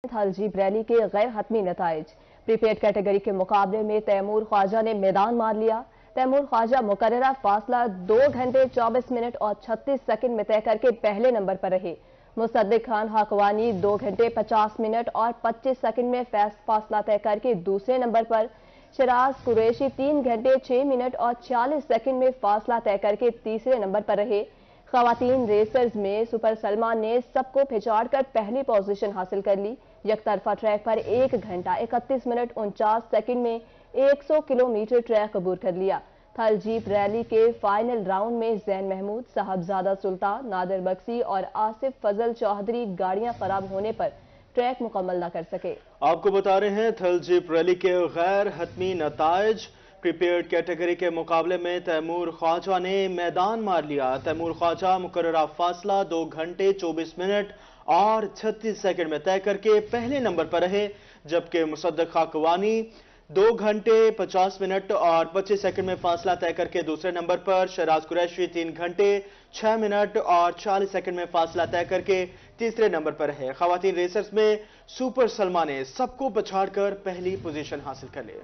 हलजीब rally के गैर हतमी नताइज। Prepaid category के मुकाबले में तैमूर ख्वाजा ने मैदान मार लिया। तैमूर ख्वाजा मुकर्ररा फासला 2 घंटे 24 मिनट और 36 सेकंड में तय करके पहले नंबर पर रहे। मुसद्दिक खान हाकवानी 2 घंटे 50 मिनट और 25 सेकंड में फासला तय करके दूसरे नंबर पर। शराज कुरैशी 3 घंटे 6 मिनट और 40 सेकंड में फासला तय करके तीसरे नंबर पर रहे। खवातीन रेसर्स में सुपर सलमा ने सबको पिछाड़कर पहली पोजीशन हासिल कर ली। यकतरफा ट्रैक पर 1 घंटा 31 मिनट 49 सेकंड में 100 किलोमीटर ट्रैक अबूर कर लिया। हलजीब रैली के फाइनल राउंड में जैन महमूद, साहबजादा सुल्तान, नादिर बक्सी और आसिफ फजल चौधरी गाड़ियां खराब होने पर ट्रैक मुकम्मल न कर सके। आपको बता रहे हैं हलजीब रैली के गैर हतमी नताइज। प्रीपेड कैटेगरी के मुकाबले में तैमूर ख्वाजा ने मैदान मार लिया। तैमूर ख्वाजा मुकर्ररा फासला 2 घंटे 24 मिनट और 36 सेकंड में तय करके पहले नंबर पर रहे, जबकि मुसद्दिक हाकवानी 2 घंटे 50 मिनट और 25 सेकंड में फासला तय करके दूसरे नंबर पर। शराज कुरैशी 3 घंटे 6 मिनट और 40 सेकंड में फासला तय करके तीसरे नंबर पर रहे। खवातीन रेसर्स में सुपर सलमा ने सबको पछाड़कर पहली पोजीशन हासिल कर ली।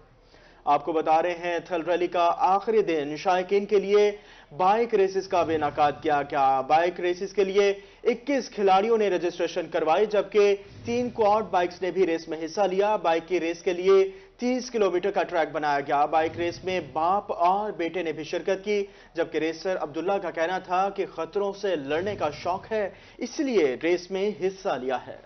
आपको बता रहे हैं थल रैली का आखिरी दिन शायकीन के लिए बाइक रेसेस का भी इनेकाद किया गया। बाइक रेसेस के लिए 21 खिलाड़ियों ने रजिस्ट्रेशन करवाई, जबकि 3 क्वाड बाइक्स ने भी रेस में हिस्सा लिया। बाइक की रेस के लिए 30 किलोमीटर का ट्रैक बनाया गया। बाइक रेस में बाप और बेटे ने भी शिरकत की, जबकि रेसर अब्दुल्ला का कहना था कि खतरों से लड़ने का शौक है, इसलिए रेस में हिस्सा लिया है।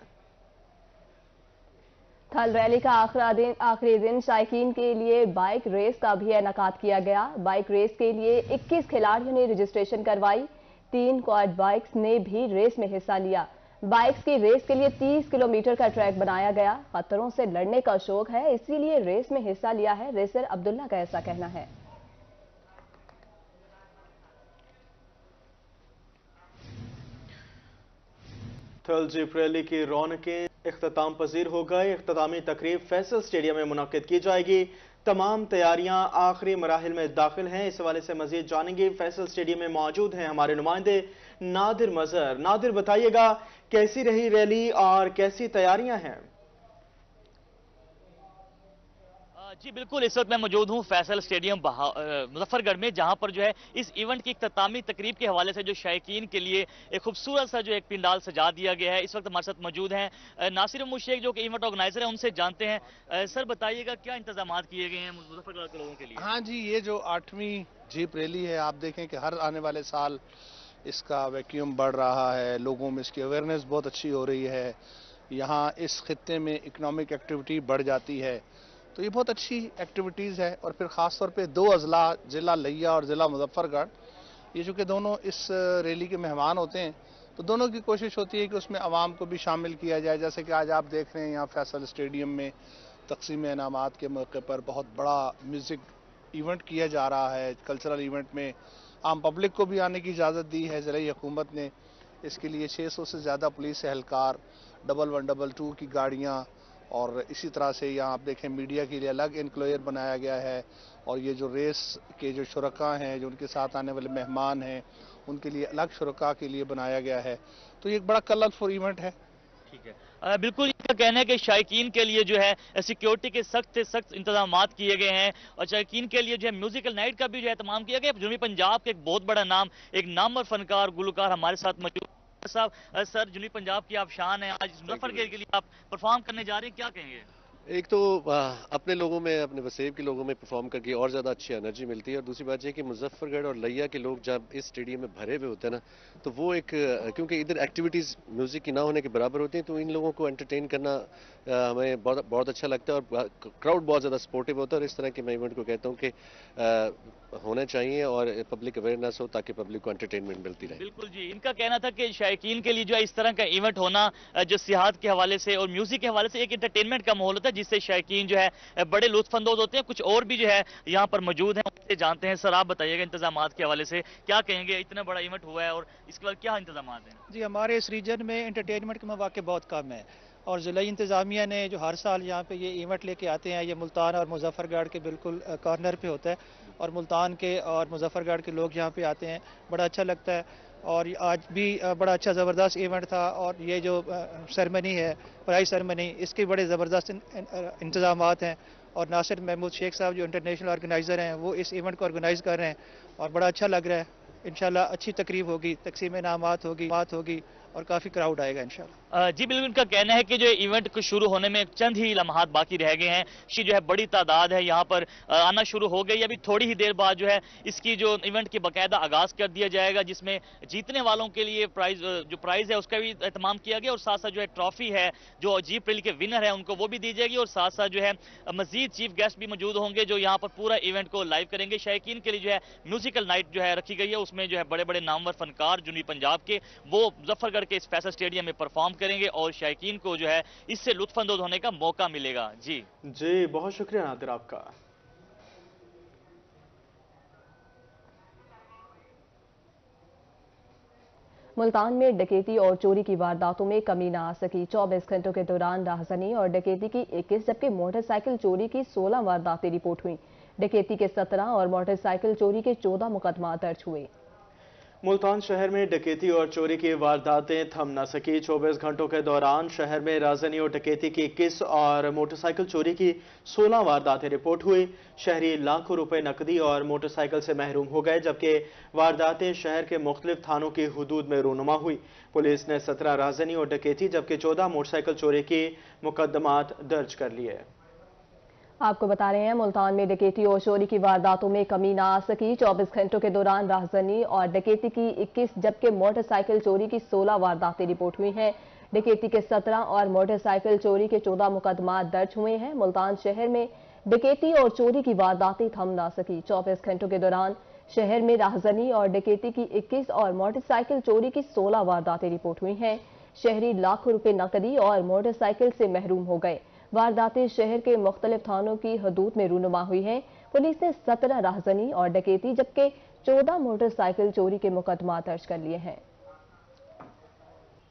थल रैली का आखिरी दिन शायकीन के लिए बाइक रेस का भी इनेकाद किया गया। बाइक रेस के लिए 21 खिलाड़ियों ने रजिस्ट्रेशन करवाई। 3 क्वाड बाइक्स ने भी रेस में हिस्सा लिया। बाइक्स की रेस के लिए 30 किलोमीटर का ट्रैक बनाया गया। खतरों से लड़ने का शौक है, इसीलिए रेस में हिस्सा लिया है, रेसर अब्दुल्ला का ऐसा कहना है। हलजीब रैली की रौनकें इख्तिताम पजीर हो गए। इख्तितामी तकरीब फैसल स्टेडियम में मुनक्किद की जाएगी। तमाम तैयारियां आखिरी मराहिल में दाखिल हैं। इस हवाले से मजीद जानेंगे। फैसल स्टेडियम में मौजूद हैं हमारे नुमाइंदे नादिर मजहर। नादिर, बताइएगा कैसी रही रैली और कैसी तैयारियां हैं? जी बिल्कुल, इस वक्त मैं मौजूद हूँ फैसल स्टेडियम मुजफ्फरगढ़ में, जहां पर जो है इस इवेंट की इख्तितामी तकरीब के हवाले से जो शायकीन के लिए एक खूबसूरत सा जो एक पिंडाल सजा दिया गया है। इस वक्त हमारे साथ मौजूद हैं नासिर मुशेक, जो कि इवेंट ऑर्गेनाइजर है, उनसे जानते हैं। सर बताइएगा क्या इंतजाम किए गए हैं मुजफ्फरगढ़ के लोगों के लिए? हाँ जी, ये जो 8वीं जीप रैली है, आप देखें कि हर आने वाले साल इसका वैक्यूम बढ़ रहा है, लोगों में इसकी अवेयरनेस बहुत अच्छी हो रही है। यहाँ इस खित्ते में इकोनॉमिक एक्टिविटी बढ़ जाती है, तो ये बहुत अच्छी एक्टिविटीज़ है। और फिर ख़ास तौर पे 2 अजला, ज़िला लिया और ज़िला मुजफ्फरगढ़, ये चूँकि दोनों इस रैली के मेहमान होते हैं, तो दोनों की कोशिश होती है कि उसमें आवाम को भी शामिल किया जाए। जैसे कि आज आप देख रहे हैं यहाँ फैसल स्टेडियम में तकसीम इनामात के मौके पर बहुत बड़ा म्यूज़िक इवेंट किया जा रहा है। कल्चरल इवेंट में आम पब्लिक को भी आने की इजाज़त दी है ज़िला हुकूमत ने। इसके लिए 600 से ज़्यादा पुलिस एहलकार, 1122 की गाड़ियाँ, और इसी तरह से यहाँ आप देखें मीडिया के लिए अलग इनक्लोयर बनाया गया है। और ये जो रेस के जो शुरका हैं, जो उनके साथ आने वाले मेहमान हैं, उनके लिए अलग शुरका के लिए बनाया गया है। तो ये एक बड़ा कलरफुल इवेंट है। ठीक है, बिल्कुल इनका कहना है कि शायकीन के लिए जो है सिक्योरिटी के सख्त से सख्त इंतजाम किए गए हैं, और शायकीन के लिए जो है म्यूजिकल नाइट का भी जो है तमाम किया गया। जनूबी पंजाब के एक बहुत बड़ा नाम, एक नामवर फनकार गुलकार हमारे साथ मौजूद साहब। सर, जनूबी पंजाब की आप शान है, आज मुजफ्फरगढ़ के लिए आप परफॉर्म करने जा रहे हैं, क्या कहेंगे? एक तो अपने लोगों में, अपने वसेब के लोगों में परफॉर्म करके और ज़्यादा अच्छी एनर्जी मिलती है। और दूसरी बात यह कि मुजफ्फरगढ़ और लिया के लोग जब इस स्टेडियम में भरे हुए होते हैं ना, तो वो एक, क्योंकि इधर एक्टिविटीज़ म्यूज़िक की ना होने के बराबर होती हैं, तो इन लोगों को एंटरटेन करना हमें बहुत बहुत अच्छा लगता है। और क्राउड बहुत ज़्यादा सपोर्टिव होता है। और इस तरह के मैं इवेंट को कहता हूँ कि होना चाहिए और पब्लिक अवेयरनेस हो, ताकि पब्लिक को एंटरटेनमेंट मिलती रहे। बिल्कुल जी, इनका कहना था कि शायकीन के लिए जो है इस तरह का इवेंट होना, जो सियाहत के हवाले से और म्यूजिक के हवाले से एक एंटरटेनमेंट का माहौल होता है, जिससे शायकीन जो है बड़े लुत्फानंदोज होते हैं। कुछ और भी जो है यहाँ पर मौजूद हैं, उनसे जानते हैं। सर, आप बताइएगा इंतजाम के हवाले से क्या कहेंगे? इतना बड़ा इवेंट हुआ है और इसके बाद क्या इंतजाम हैं? जी, हमारे इस रीजन में एंटरटेनमेंट के मौके बहुत कम है, और ज़िला इंतज़ामिया ने जो हर साल यहाँ पे ये इवेंट लेके आते हैं, ये मुल्तान और मुजफ्फरगढ़ के बिल्कुल कॉर्नर पे होता है, और मुल्तान के और मुजफ्फरगढ़ के लोग यहाँ पे आते हैं, बड़ा अच्छा लगता है। और आज भी बड़ा अच्छा ज़बरदस्त इवेंट था। और ये जो सेरेमनी है, प्राइज सेरेमनी, इसके बड़े ज़बरदस्त इंतज़ामात हैं। और नासिर महमूद शेख साहब जो इंटरनेशनल ऑर्गेनाइज़र हैं, वो इस इवेंट को ऑर्गेनाइज़ कर रहे हैं और बड़ा अच्छा लग रहा है। इंशाल्लाह अच्छी तकरीब होगी, तकसीम इनामात होगी और काफ़ी क्राउड आएगा इंशाल्लाह। जी बिल्कुल, इनका कहना है कि जो इवेंट को शुरू होने में चंद ही लम्हात बाकी रह गए हैं। इसकी जो है बड़ी तादाद है यहाँ पर आना शुरू हो गई। अभी थोड़ी ही देर बाद जो है इसकी जो इवेंट की बाकायदा आगाज कर दिया जाएगा, जिसमें जीतने वालों के लिए प्राइज है उसका भी एहतमाम किया गया और साथ साथ जो है ट्रॉफी है जो जीप रैली के विनर है उनको वो भी दी जाएगी। और साथ साथ जो है मजीद चीफ गेस्ट भी मौजूद होंगे जो यहाँ पर पूरा इवेंट को लाइव करेंगे। शायकीन के लिए जो है म्यूजिकल नाइट जो है रखी गई है, उसमें जो है बड़े बड़े नामवर फनकार जुनूबी पंजाब के वो मुजफ्फरगढ़ के इस फैसल स्टेडियम में परफॉर्म करेंगे और शायकीन को जो है इससे लुत्फानंदोज होने का मौका मिलेगा। जी बहुत शुक्रिया नादिर आपका। मुल्तान में डकैती और चोरी की वारदातों में कमी न आ सकी। 24 घंटों के दौरान राहजनी और डकैती की 21 जबकि मोटरसाइकिल चोरी की 16 वारदातें रिपोर्ट हुई। डकैती के 17 और मोटरसाइकिल चोरी के 14 मुकदमा दर्ज हुए। मुल्तान शहर में डकैती और चोरी की वारदातें थम न सकी। 24 घंटों के दौरान शहर में राजनी और डकैती की 21 और मोटरसाइकिल चोरी की 16 वारदातें रिपोर्ट हुई। शहरी लाखों रुपए नकदी और मोटरसाइकिल से महरूम हो गए, जबकि वारदातें शहर के मुख्तलिफ थानों की हुदूद में रूनुमा हुई। पुलिस ने 17 राजनी और डकैती जबकि 14 मोटरसाइकिल चोरी की मुकदमात दर्ज कर लिए। आपको बता रहे हैं मुल्तान में डकैती और चोरी की वारदातों में कमी न आ सकी। 24 घंटों के दौरान राहजनी और डकैती की 21 जबकि मोटरसाइकिल चोरी की 16 वारदातें रिपोर्ट हुई हैं। डकैती के 17 और मोटरसाइकिल चोरी के 14 मुकदमा दर्ज हुए हैं। मुल्तान शहर में डकैती और चोरी की वारदातें थम न सकी। 24 घंटों के दौरान शहर में राहजनी और डकैती की 21 और मोटरसाइकिल चोरी की 16 वारदातें रिपोर्ट हुई हैं। शहरी लाखों रुपए नकदी और मोटरसाइकिल से महरूम हो गए। वारदातें शहर के मुख्तलिफ थानों की हदूद में रूनुमा हुई हैं। पुलिस ने 17 राहजनी और डकैती जबकि 14 मोटरसाइकिल चोरी के मुकदमा दर्ज कर लिए हैं।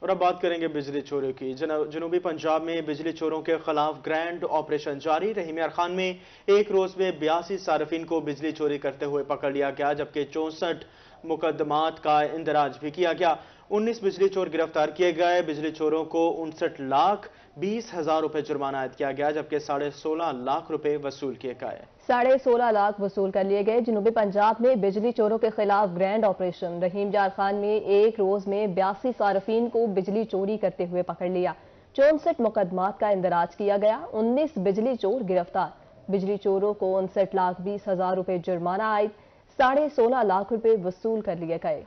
और अब बात करेंगे बिजली चोरी की। जनूबी पंजाब में बिजली चोरों के खिलाफ ग्रैंड ऑपरेशन जारी। रहीम यार खान में एक रोज में 82 सार्फिन को बिजली चोरी करते हुए पकड़ लिया गया, जबकि 64 मुकदमात का इंदराज भी किया गया। 19 बिजली चोर गिरफ्तार किए गए। बिजली चोरों को 59,20,000 रुपए जुर्माना आयद किया गया, जबकि 16.5 लाख रुपए वसूल किए गए। 16.5 लाख वसूल कर लिए गए। जनूबी पंजाब में बिजली चोरों के खिलाफ ग्रैंड ऑपरेशन। रहीम यार खान में एक रोज में 82 सार्फिन को बिजली चोरी करते हुए पकड़ लिया। 64 मुकदमात का इंदराज किया गया। 19 बिजली चोर गिरफ्तार। बिजली चोरों को 59,20,000 रुपए जुर्माना आयद, 16.5 लाख रुपए वसूल कर लिए गए।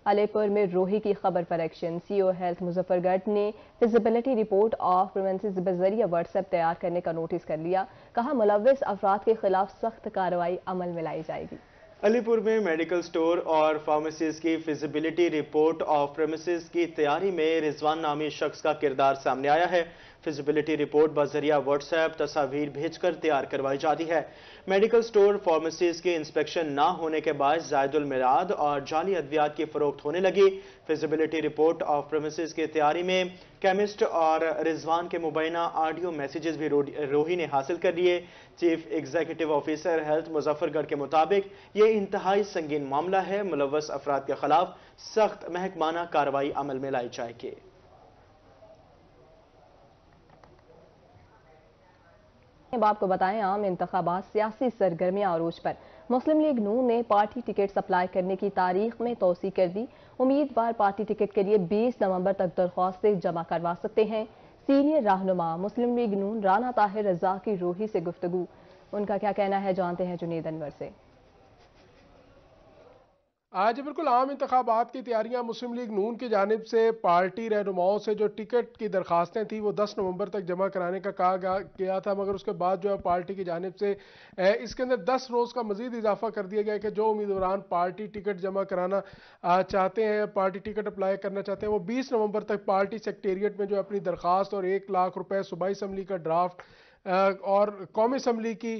अलीपुर में रोही की खबर पर एक्शन। सीओ हेल्थ मुजफ्फरगढ़ ने फिजिबिलिटी रिपोर्ट ऑफ प्रीमिसेस बजरिया व्हाट्सएप तैयार करने का नोटिस कर लिया। कहा मुलव्विस अफराद के खिलाफ सख्त कार्रवाई अमल में लाई जाएगी। अलीपुर में मेडिकल स्टोर और फार्मेसीज की फिजिबिलिटी रिपोर्ट ऑफ प्रीमिसेस की तैयारी में रिजवान नामी शख्स का किरदार सामने आया है। फिजिबिलिटी रिपोर्ट बजरिया व्हाट्सएप तस्वीर भेजकर तैयार करवाई जाती है। मेडिकल स्टोर फार्मेसीज के इंस्पेक्शन ना होने के बाद जायदुल मिराद और जाली अद्वियात की फरोख्त होने लगी। फिजिबिलिटी रिपोर्ट ऑफ प्रीमिसेस की तैयारी में केमिस्ट और रिजवान के मुबैना ऑडियो मैसेजेस भी रोही ने हासिल कर लिए। Chief executive officer health Muzaffargarh के मुताबिक ये इंतहाई संगीन मामला है। मुलव्वस अफराद के खिलाफ सख्त महकमाना कार्रवाई अमल में लाई जाएगी। अब आपको बताएं आम इंतखाबात सियासी सरगर्मियां अरूज पर। मुस्लिम लीग नून ने पार्टी टिकट सप्लाई करने की तारीख में तौसी कर दी। उम्मीदवार पार्टी टिकट के लिए 20 नवंबर तक दरख्वास्तें जमा करवा सकते हैं। सीनियर रहनुमा मुस्लिम लीग नून राना ताहिर रजा की रोही से गुफ्तगू। उनका क्या कहना है, जानते हैं जुनेद अनवर से। आज बिल्कुल आम इंतखाबात की तैयारियां मुस्लिम लीग नून की जानिब से पार्टी रहनुमाओं से जो टिकट की दरखास्तें थी वो 10 नवंबर तक जमा कराने का कहा गया था, मगर उसके बाद जो है पार्टी की जानिब से इसके अंदर 10 रोज़ का मजीद इजाफा कर दिया गया कि जो उम्मीदवार पार्टी टिकट जमा कराना चाहते हैं, पार्टी टिकट अप्लाई करना चाहते हैं, वो 20 नवंबर तक पार्टी सेक्रेटेरिएट में जो अपनी दरखास्त और 1 लाख रुपए सूबाई असम्बली का ड्राफ्ट और कौमी असम्बली की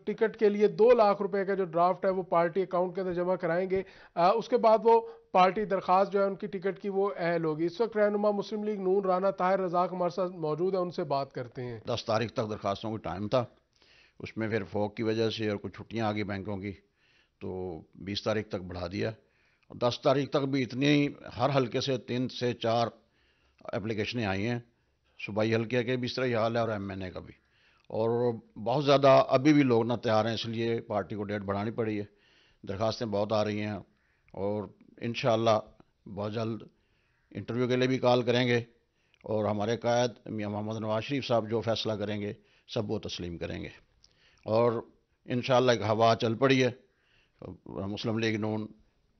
टिकट के लिए 2 लाख रुपए का जो ड्राफ्ट है वो पार्टी अकाउंट के अंदर जमा कराएंगे। उसके बाद वो पार्टी दरखास्त जो है उनकी टिकट की वो अहल होगी। इस वक्त रहनुमा मुस्लिम लीग नून राना ताहिर रज़ाक हमारे साथ मौजूद है, उनसे बात करते हैं। 10 तारीख तक दरखास्तों का टाइम था, उसमें फिर फॉग की वजह से और कुछ छुट्टियां आ गई बैंकों की, तो 20 तारीख तक बढ़ा दिया। और 10 तारीख तक भी इतनी हर हल्के से 3 से 4 एप्लीकेशनें आई हैं। सूबाई हल्के के भी इस तरह ही हाल है और MNA का भी। और बहुत ज़्यादा अभी भी लोग ना तैयार हैं, इसलिए पार्टी को डेट बढ़ानी पड़ी है। दरखास्तें बहुत आ रही हैं और इंशाअल्लाह बहुत जल्द इंटरव्यू के लिए भी कॉल करेंगे और हमारे कायद मियां मोहम्मद नवाज शरीफ साहब जो फैसला करेंगे सब वो तस्लीम करेंगे। और इंशाअल्लाह एक हवा चल पड़ी है, मुस्लिम लीग नून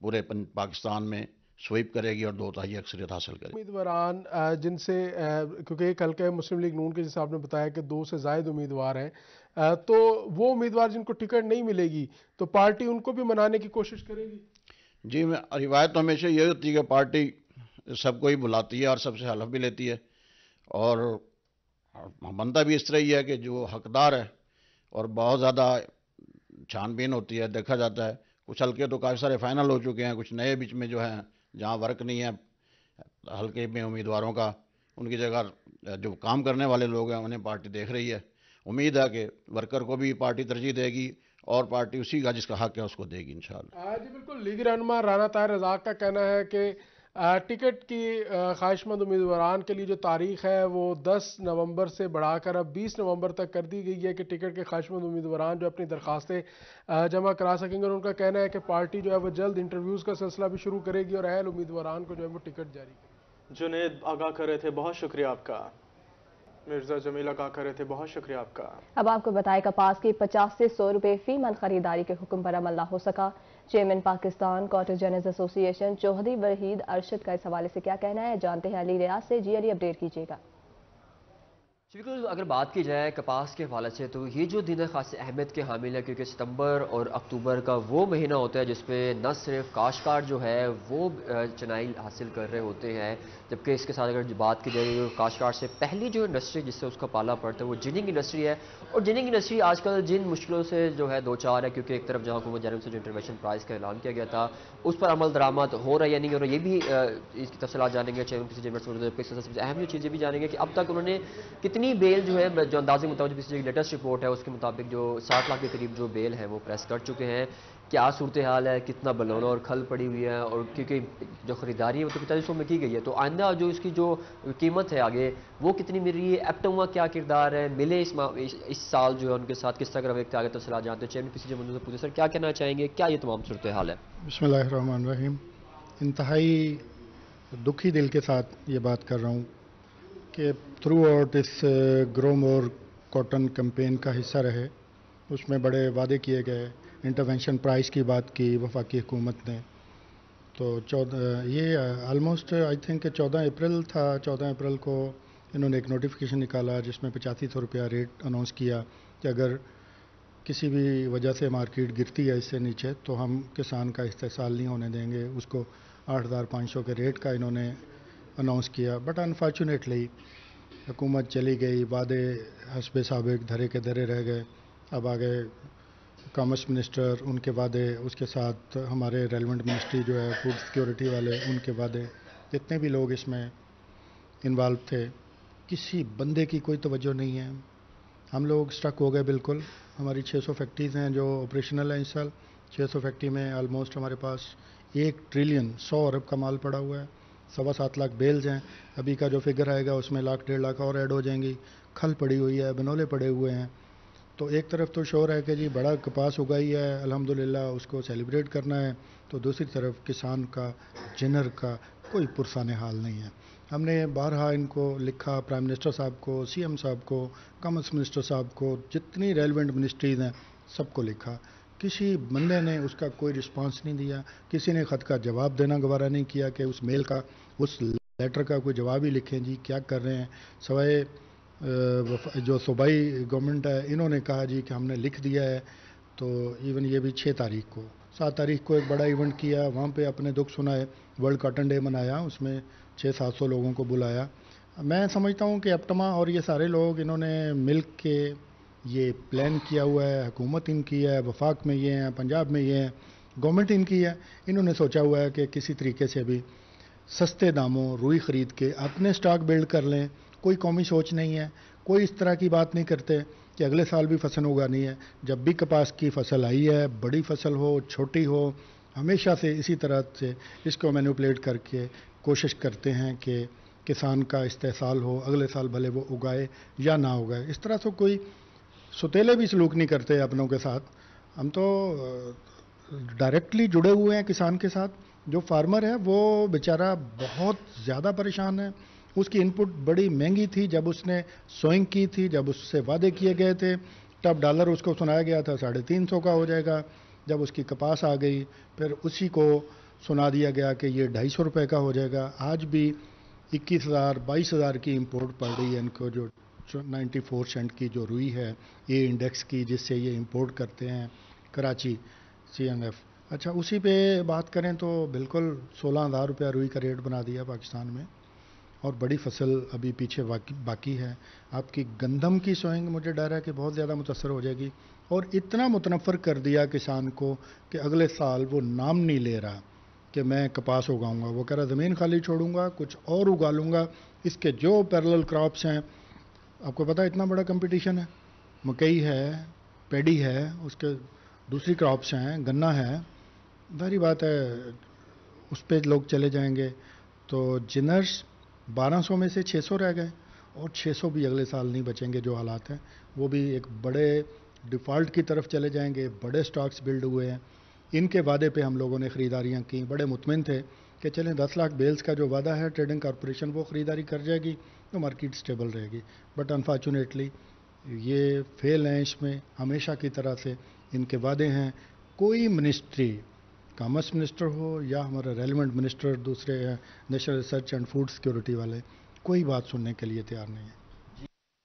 पूरे पाकिस्तान में स्वीप करेगी और 2/3 अक्सरियत हासिल करेगी। उम्मीदवारान जिनसे क्योंकि कल के मुस्लिम लीग नून के जैसे आपने बताया कि 2 से ज़ायद उम्मीदवार हैं, तो वो उम्मीदवार जिनको टिकट नहीं मिलेगी तो पार्टी उनको भी मनाने की कोशिश करेगी? जी, रिवायत तो हमेशा ये होती है कि पार्टी सबको ही बुलाती है और सबसे हलफ भी लेती है, और बनता भी इस तरह ही है कि जो हकदार है, और बहुत ज़्यादा छानबीन होती है, देखा जाता है। कुछ हल्के तो काफ़ी सारे फाइनल हो चुके हैं, कुछ नए बीच में जो हैं जहाँ वर्क नहीं है हल्के में उम्मीदवारों का, उनकी जगह जो काम करने वाले लोग हैं उन्हें पार्टी देख रही है। उम्मीद है कि वर्कर को भी पार्टी तरजीह देगी और पार्टी उसी का जिसका हक है उसको देगी इंशाअल्लाह। जी बिल्कुल। लीग रहनुमा राना ताहिर रज़ाक का कहना है कि टिकट की ख्वाहिशमंद उम्मीदवारान के लिए जो तारीख है वो 10 नवंबर से बढ़ाकर अब 20 नवंबर तक कर दी गई है कि टिकट के ख्वाहिशमंद उम्मीदवारान जो अपनी दरखास्तें जमा करा सकेंगे। और उनका कहना है कि पार्टी जो है वो जल्द इंटरव्यूज़ का सिलसिला भी शुरू करेगी और अहल उम्मीदवारान को जो है वो टिकट जारी करेगी। जुनेद आगाह कर रहे थे, बहुत शुक्रिया आपका। मिर्जा जमील आगाह कर रहे थे, बहुत शुक्रिया आपका। अब आपको बताएं, कपास की 50 से 100 रुपए फी मन खरीदारी के हुक्म पर अमल न हो सका। चेयरमैन पाकिस्तान कॉटेजर्स एसोसिएशन चौधरी वहीद अरशद का इस हवाले से क्या कहना है, जानते हैं अली रियाज से। जी अली, अपडेट कीजिएगा। बिल्कुल, अगर बात की जाए कपास के हवाले से तो ये जो दिन खास अहमियत के हामिल है, क्योंकि सितंबर और अक्टूबर का वो महीना होता है जिसमें न सिर्फ काश्तकार जो है वो चनाई हासिल कर रहे होते हैं, जबकि इसके साथ अगर बात की जाए काश्तकार से पहली जो इंडस्ट्री जिससे उसका पाला पड़ता है वो जिनिंग इंडस्ट्री है। और जिनिंग इंडस्ट्री आजकल जिन मुश्किलों से जो है दो चार है, क्योंकि एक तरफ जहाँ हुकूमत जानिब से जो इंटरवेंशन प्राइस का ऐलान किया गया था उस पर अमल दरामद हो रहा है या नहीं हो रहा, ये भी इसकी तफसीलात जानेंगे चेयरमैन सबसे अहम जो चीज़ें भी जानेंगे कि अब तक उन्होंने कितनी बेल जो है, जो अंदाजे मुताबिक पिछली लेटेस्ट रिपोर्ट है उसके मुताबिक जो 60 लाख के करीब जो बेल है वो प्रेस कर चुके हैं। क्या सूरत हाल है, कितना बलौना और खल पड़ी हुई है, और क्योंकि जो खरीदारी है वो तो 4500 में की गई है, तो आइंदा जो इसकी जो कीमत है आगे वो कितनी मिल रही है, एप्टम का क्या किरदार है, मिले इस साल जो है उनके साथ किस तरह रवैया आगे तफसील जानते हैं। चेयरमैन पीसीजे मंजूर पूछे सर क्या कहना चाहेंगे, क्या ये तमाम सूरत हाल है? बिस्मिल्लाहिर्रहमानिर्रहीम। इंतहाई दुखी दिल के साथ ये बात कर रहा हूँ कि थ्रू आउट इस ग्रो मोर कॉटन कैंपेन का हिस्सा रहे, उसमें बड़े वादे किए गए, इंटरवेंशन प्राइस की बात की वफाकी हुकूमत ने, तो ये आलमोस्ट आई थिंक 14 अप्रैल था, 14 अप्रैल को इन्होंने एक नोटिफिकेशन निकाला जिसमें 8500 रुपया रेट अनाउंस किया कि अगर किसी भी वजह से मार्केट गिरती है इससे नीचे तो हम किसान का इस्तेसाल नहीं होने देंगे, उसको 8500 के रेट का इन्होंने अनाउंस किया। बट अनफॉर्चुनेटली हुकूमत चली गई, वादे हस्बे साबिक धरे के धरे रह गए। अब आगे कॉमर्स मिनिस्टर उनके वादे, उसके साथ हमारे रेलेवेंट मिनिस्ट्री जो है फूड सिक्योरिटी वाले उनके वादे, जितने भी लोग इसमें इन्वॉल्व थे किसी बंदे की कोई तवज्जो नहीं है। हम लोग स्टक हो गए बिल्कुल। हमारी 600 फैक्ट्रीज़ हैं जो ऑपरेशनल हैं इस साल। 600 फैक्ट्री में ऑलमोस्ट हमारे पास 1 ट्रिलियन 100 अरब का माल पड़ा हुआ है। 7.25 लाख बेल्स हैं। अभी का जो फिगर आएगा उसमें 1 डेढ़ लाख और ऐड हो जाएंगी। खल पड़ी हुई है, बनोले पड़े हुए हैं। तो एक तरफ तो शोर है कि जी बड़ा कपास उगाई है अल्हम्दुलिल्लाह, उसको सेलिब्रेट करना है, तो दूसरी तरफ किसान का जिनर का कोई पुरसाने हाल नहीं है। हमने बारहा इनको लिखा, प्राइम मिनिस्टर साहब को, सीएम साहब को, कॉमर्स मिनिस्टर साहब को, जितनी रेलेवेंट मिनिस्ट्रीज़ हैं सबको लिखा, किसी बंदे ने उसका कोई रिस्पांस नहीं दिया। किसी ने ख़त का जवाब देना गवारा नहीं किया कि उस मेल का, उस लेटर का कोई जवाब ही लिखें जी क्या कर रहे हैं। सवाए जो सूबाई गवर्नमेंट है इन्होंने कहा जी कि हमने लिख दिया है। तो इवन ये भी 6 तारीख को, 7 तारीख को एक बड़ा इवेंट किया, वहाँ पे अपने दुख सुनाए, वर्ल्ड कॉटन डे मनाया, उसमें 600-700 लोगों को बुलाया। मैं समझता हूँ कि एप्टमा और ये सारे लोग इन्होंने मिल के ये प्लान किया हुआ है। हुकूमत इनकी है, वफाक में ये हैं, पंजाब में ये हैं, गवर्नमेंट इनकी है। इन्होंने सोचा हुआ है कि किसी तरीके से भी सस्ते दामों रुई ख़रीद के अपने स्टॉक बिल्ड कर लें। कोई कौमी सोच नहीं है, कोई इस तरह की बात नहीं करते कि अगले साल भी फसल उगानी है। जब भी कपास की फसल आई है, बड़ी फसल हो छोटी हो, हमेशा से इसी तरह से इसको मैनिपुलेट करके कोशिश करते हैं कि किसान का इस्तेहसाल हो, अगले साल भले वो उगाए या ना उगाए। इस तरह से कोई सुतेले भी सलूक नहीं करते अपनों के साथ। हम तो डायरेक्टली जुड़े हुए हैं किसान के साथ। जो फार्मर है वो बेचारा बहुत ज़्यादा परेशान है। उसकी इनपुट बड़ी महंगी थी जब उसने सोइंग की थी, जब उससे वादे किए गए थे, तब डॉलर उसको सुनाया गया था 350 का हो जाएगा। जब उसकी कपास आ गई फिर उसी को सुना दिया गया कि ये 250 रुपये का हो जाएगा। आज भी 21,000 22,000 की इंपोर्ट पड़ रही है इनको। जो 94 सेंट की जो रुई है ये इंडेक्स की, जिससे ये इंपोर्ट करते हैं कराची CNF। अच्छा, उसी पे बात करें तो बिल्कुल 16,000 रुपया रुई का रेट बना दिया पाकिस्तान में। और बड़ी फसल अभी पीछे बाकी है। आपकी गंदम की सोइंग मुझे डर है कि बहुत ज़्यादा मुतासर हो जाएगी। और इतना मुतनफ़र कर दिया किसान को कि अगले साल वो नाम नहीं ले रहा कि मैं कपास उगाऊंगा। वो कह रहा ज़मीन खाली छोड़ूंगा, कुछ और उगा लूँगा। इसके जो पैरेलल क्रॉप्स हैं, आपको पता है इतना बड़ा कंपटीशन है। मकई है, पैडी है, उसके दूसरी क्रॉप्स हैं, गन्ना है। जाहिर बात है उस पर लोग चले जाएंगे। तो जिनर्स 1200 में से 600 रह गए और 600 भी अगले साल नहीं बचेंगे। जो हालात हैं वो भी एक बड़े डिफ़ॉल्ट की तरफ चले जाएंगे। बड़े स्टॉक्स बिल्ड हुए हैं। इनके वादे पे हम लोगों ने ख़रीदारियाँ की, बड़े मुतमिन थे कि चलें 10 लाख बेल्स का जो वादा है ट्रेडिंग कॉरपोरेशन वो ख़रीदारी कर जाएगी तो मार्केट स्टेबल रहेगी। बट अनफॉर्चुनेटली ये फेल हैं इसमें। हमेशा की तरह से इनके वादे हैं। कोई मिनिस्ट्री, कॉमर्स मिनिस्टर हो या हमारा रेलिवेंट मिनिस्टर दूसरे national research and food security वाले, कोई बात सुनने के लिए तैयार नहीं है।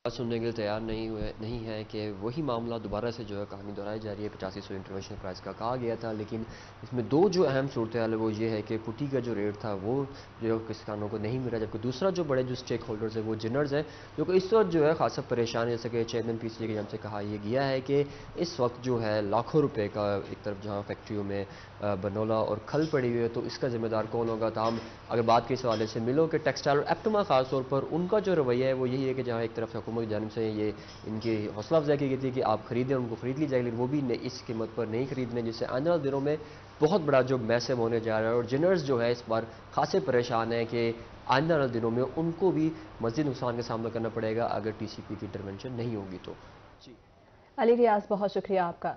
सुनने के लिए तैयार नहीं है कि वही मामला दोबारा से जो है कहानी दोहराई जा रही है। 8500 इंटरवेंशन प्राइस का कहा गया था, लेकिन इसमें दो जो अहम सूरत हाल है वो ये है कि पुट्टी का जो रेट था वो जो किसानों को नहीं मिला, जबकि दूसरा जो बड़े जो स्टेक होल्डर्स है वो जिनर्स है, जो कि इस वक्त जो है खासा परेशान है। जैसे कि चेयरमैन PCA के जब से कहा यह गया है कि इस वक्त जो है लाखों रुपये का एक तरफ जहाँ फैक्ट्रियों में बनोला और खल पड़ी हुई है, तो इसका जिम्मेदार कौन होगा। ताहम अगर बात के इस हवाले से मिलो कि टेक्सटाइल और एप्टमा खासतौर पर उनका जो रवैया है वो यही है कि जहाँ एक तरफ हुकूमत की जानिब से ये इनकी हौसला अफजाई की गई थी कि आप खरीदें, उनको खरीद ली जाएगी, लेकिन वो भी इस कीमत पर नहीं खरीदने, जिससे आने वाले दिनों में बहुत बड़ा जो मैसेव होने जा रहा है। और जिनर्स जो है इस बार खासे परेशान है कि आने वाले दिनों में उनको भी मज़ीद नुकसान का सामना करना पड़ेगा अगर TCP की इंटरवेंशन नहीं होगी तो। अली रियाज, बहुत शुक्रिया आपका।